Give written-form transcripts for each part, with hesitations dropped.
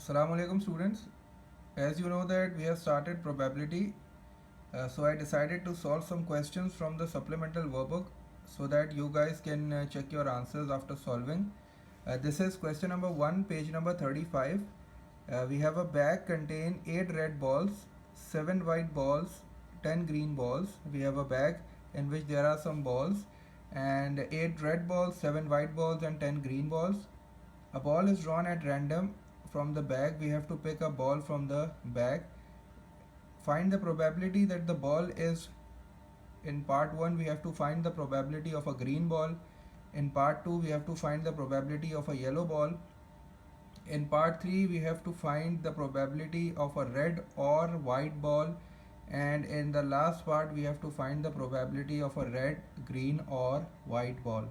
Assalamu alaikum students. As you know that we have started probability, so I decided to solve some questions from the supplemental workbook so that you guys can check your answers after solving. This is question number 1, page number 35. We have a bag contain 8 red balls, 7 white balls, 10 green balls. We have a bag in which there are some balls and 8 red balls, 7 white balls and 10 green balls. A ball is drawn at random from the bag. We have to pick a ball from the bag. Find the probability that the ball is, in part 1 we have to find the probability of a green ball. In part 2 we have to find the probability of a yellow ball. In part 3 we have to find the probability of a red or white ball, and in the last part we have to find the probability of a red, green or white ball.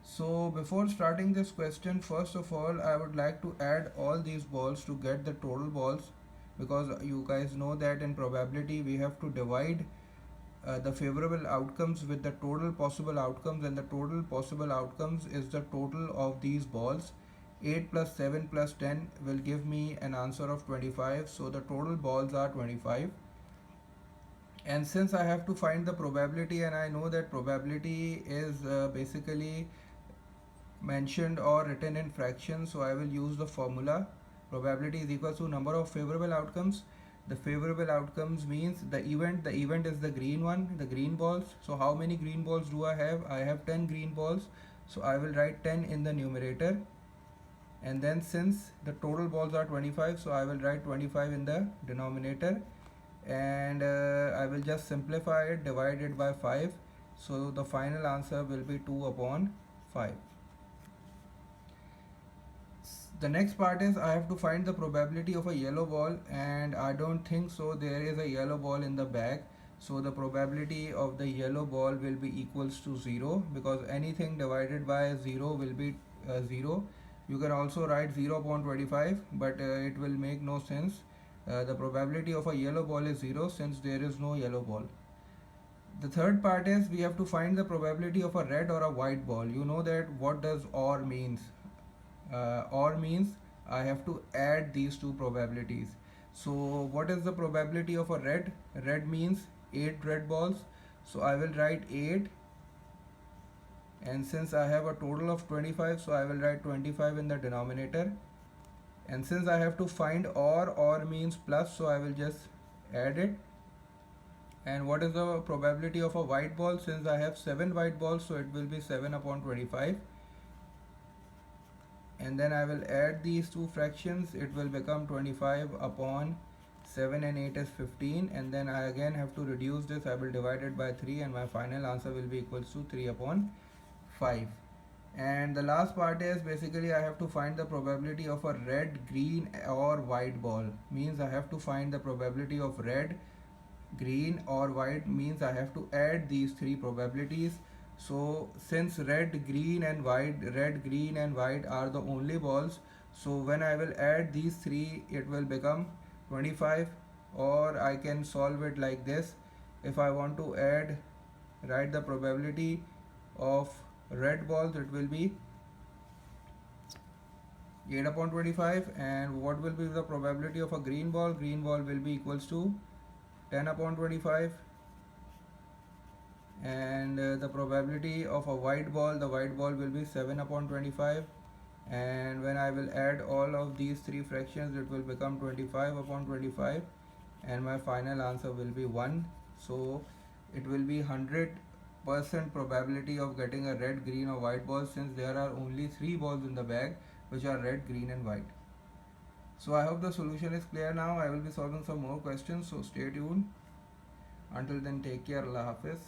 So before starting this question, first of all I would like to add all these balls to get the total balls, because you guys know that in probability we have to divide the favorable outcomes with the total possible outcomes, and the total possible outcomes is the total of these balls. 8 plus 7 plus 10 will give me an answer of 25, so the total balls are 25. And since I have to find the probability and I know that probability is basically mentioned or written in fractions, so I will use the formula. Probability is equal to number of favorable outcomes. The favorable outcomes means the event is the green one, the green balls. So how many green balls do I have? I have 10 green balls, so I will write 10 in the numerator, and then since the total balls are 25, so I will write 25 in the denominator, and I will just simplify it, divide it by 5, so the final answer will be 2 upon 5. The next part is I have to find the probability of a yellow ball, and I don't think so there is a yellow ball in the bag, so the probability of the yellow ball will be equals to 0, because anything divided by 0 will be 0. You can also write 0 upon 25, but it will make no sense. The probability of a yellow ball is 0 since there is no yellow ball. The third part is we have to find the probability of a red or a white ball. You know that what does OR means. OR means I have to add these two probabilities. So what is the probability of a red? Red means 8 red balls, so I will write 8, and since I have a total of 25, so I will write 25 in the denominator. And since I have to find OR means plus, so I will just add it. And what is the probability of a white ball? Since I have 7 white balls, so it will be 7 upon 25, and then I will add these two fractions. It will become 25 upon 7 and 8 is 15, and then I again have to reduce this. I will divide it by 3, and my final answer will be equals to 3 upon 5. And the last part is basically I have to find the probability of a red, green or white ball. Means I have to find the probability of red, green or white, means I have to add these three probabilities. So since red, green and white are the only balls, so when I will add these three it will become 25. Or I can solve it like this. If I want to write the probability of red balls, it will be 8 upon 25. And what will be the probability of a green ball? Green ball will be equals to 10 upon 25. And the probability of a white ball, the white ball will be 7 upon 25. And when I will add all of these three fractions, it will become 25 upon 25, and my final answer will be 1. So it will be 100% probability of getting a red, green or white ball, since there are only 3 balls in the bag which are red, green and white. So I hope the solution is clear now. I will be solving some more questions, so stay tuned. Until then, take care. Allah Hafiz.